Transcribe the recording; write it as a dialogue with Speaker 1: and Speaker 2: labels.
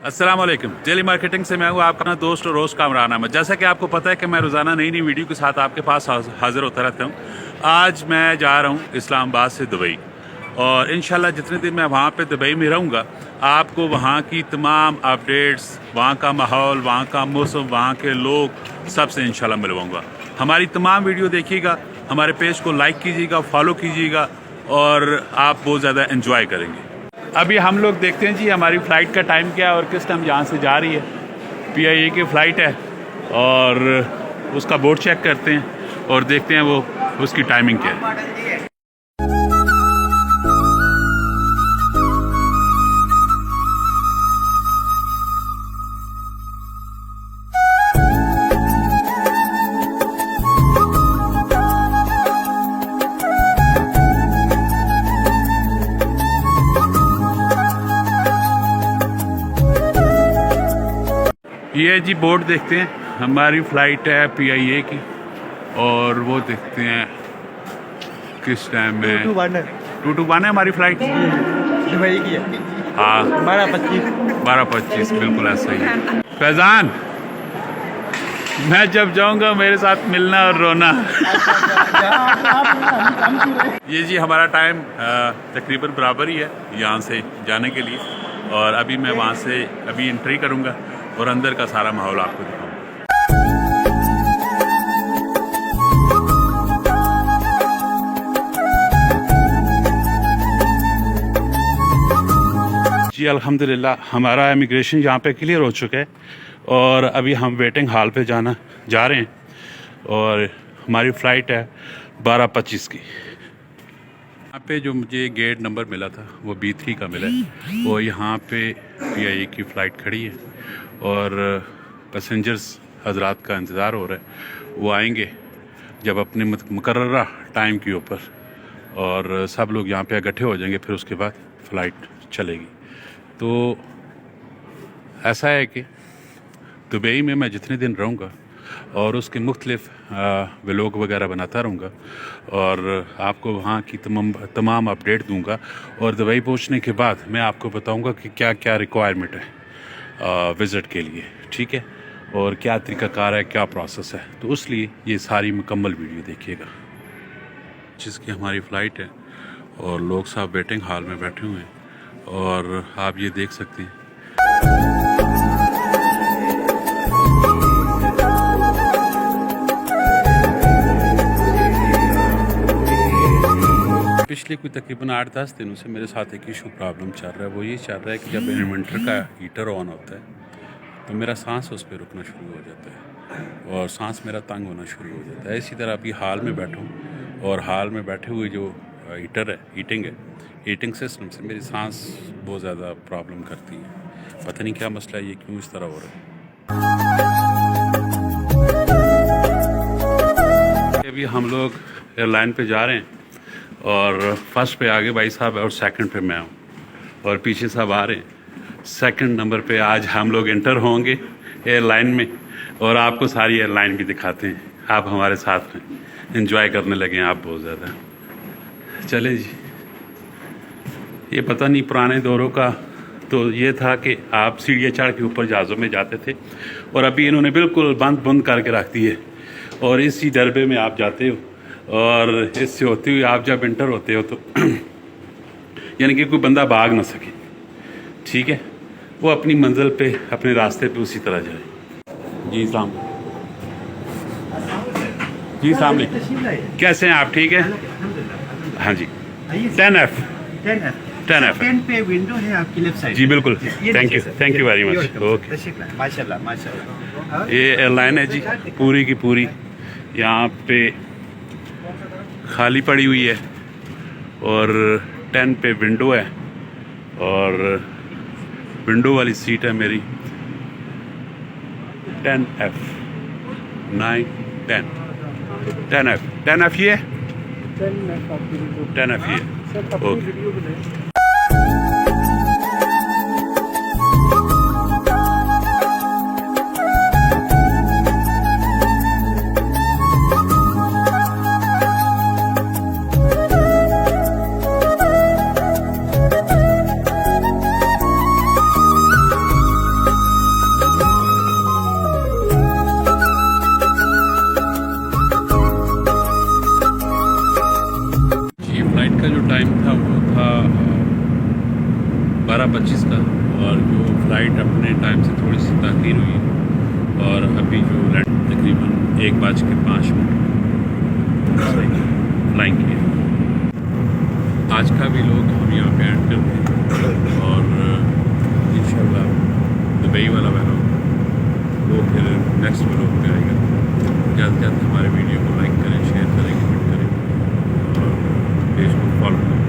Speaker 1: अस्सलाम वालेकुम। Daily marketing से मैं हूँ आपका अपना दोस्त रोज कामरान अहमद। जैसा कि आपको पता है कि मैं रोज़ाना नई नई वीडियो के साथ आपके पास हाजिर होता रहता हूँ। आज मैं जा रहा हूँ इस्लामाबाद से दुबई, और इंशाल्लाह जितने दिन मैं वहाँ पे दुबई में रहूँगा आपको वहाँ की तमाम अपडेट्स, वहाँ का माहौल, वहाँ का मौसम, वहाँ के लोग सबसे इंशाल्लाह मिलवाऊँगा। हमारी तमाम वीडियो देखिएगा, हमारे पेज को लाइक कीजिएगा, फॉलो कीजिएगा और आप बहुत ज़्यादा एंजॉय करेंगे। अभी हम लोग देखते हैं जी हमारी फ़्लाइट का टाइम क्या है और किस टाइम यहाँ से जा रही है। PIA की फ़्लाइट है और उसका बोर्ड चेक करते हैं और देखते हैं वो उसकी टाइमिंग क्या है। ये जी बोर्ड देखते हैं, हमारी फ़्लाइट है PIA की और वो देखते हैं किस टाइम में 221 है हमारी फ़्लाइट
Speaker 2: दुबई की है।
Speaker 1: हाँ
Speaker 2: 12:25
Speaker 1: बिल्कुल ऐसा ही है। फैज़ान, मैं जब जाऊंगा मेरे साथ मिलना और रोना। ये जी हमारा टाइम तकरीबन बराबर ही है यहाँ से जाने के लिए, और अभी मैं वहाँ से अभी एंट्री करूँगा और अंदर का सारा माहौल आपको दिखाऊंगा। जी अल्हम्दुलिल्लाह हमारा इमिग्रेशन यहाँ पे क्लियर हो चुका है और अभी हम वेटिंग हॉल पे जा रहे हैं और हमारी फ़्लाइट है 12:25 की। यहाँ पे जो मुझे गेट नंबर मिला था वो B3 का मिला है, वो यहाँ पे PIA की फ़्लाइट खड़ी है और पैसेंजर्स हजरात का इंतज़ार हो रहा है। वो आएंगे जब अपने मुकर्ररा टाइम के ऊपर, और सब लोग यहाँ पे इकट्ठे हो जाएंगे, फिर उसके बाद फ़्लाइट चलेगी। तो ऐसा है कि दुबई में मैं जितने दिन रहूँगा और उसके मुख्तलिफ व्लॉग वगैरह बनाता रहूँगा और आपको वहाँ की तमाम अपडेट दूँगा, और दुबई पहुँचने के बाद मैं आपको बताऊँगा कि क्या क्या रिक्वायरमेंट है विज़िट के लिए, ठीक है, और क्या तरीक़ाकार है, क्या प्रोसेस है। तो इसलिए ये सारी मुकम्मल वीडियो देखिएगा। जिसकी हमारी फ़्लाइट है और लोग सब वेटिंग हॉल में बैठे हुए हैं और आप ये देख सकते हैं। पिछले कोई तकरीबन 8-10 दिनों से मेरे साथ एक इशू प्रॉब्लम चल रहा है। वो ये चल रहा है कि जब इन्वर्टर का हीटर ऑन होता है तो मेरा सांस उस पर रुकना शुरू हो जाता है और सांस मेरा तंग होना शुरू हो जाता है। इसी तरह अभी हाल में बैठा हूँ और हाल में बैठे हुए जो हीटर है, हीटिंग सिस्टम से मेरी सांस बहुत ज़्यादा प्रॉब्लम करती है। पता नहीं क्या मसला है, ये क्यों इस तरह हो रहा है। अभी हम लोग एयरलाइन पे जा रहे हैं और फर्स्ट पे आगे भाई साहब है और सेकंड पे मैं हूँ और पीछे सब आ रहे हैं। सेकंड नंबर पे आज हम लोग एंटर होंगे एयरलाइन में और आपको सारी एयरलाइन भी दिखाते हैं। आप हमारे साथ में एंजॉय करने लगे हैं आप बहुत ज़्यादा। चले जी, ये पता नहीं पुराने दौरों का तो ये था कि आप सीढ़ियाँ चढ़ के ऊपर जहाज़ों में जाते थे, और अभी इन्होंने बिल्कुल बंद करके रख दी है और इसी डरबे में आप जाते हो, और इससे होते हुए आप जब एंटर होते हो तो यानी कि कोई बंदा भाग ना सके, ठीक है, वो अपनी मंजिल पे, अपने रास्ते पे उसी तरह जाए। जी सलाम जी सामने कैसे हैं आप? ठीक है, हाँ जी। 10F
Speaker 2: 10 पे विंडो है आपकी लेफ्ट साइड।
Speaker 1: जी बिल्कुल, thank you very much. Okay,
Speaker 2: माशाल्लाह।
Speaker 1: ये एयरलाइन है जी पूरी की पूरी यहाँ पे खाली पड़ी हुई है और 10 पे विंडो है और विंडो वाली सीट है मेरी 10F 9 10 10F ये 10F ये ओके। 12:25 का, और जो फ़्लाइट अपने टाइम से थोड़ी सी ताख़ीर हुई है, और अभी जो लैंड तकरीबन 1:05 फ्लाइंग की है। आज का भी लोग हम यहाँ पे एंड करते हैं, और इंशाल्लाह दुबई वाला व्लॉग वो फिर नेक्स्ट व्लॉग पे आएगा। जल्द जल्द हमारे वीडियो को लाइक करें, शेयर करें, कमेंट करें, और पेज को फॉलो करें।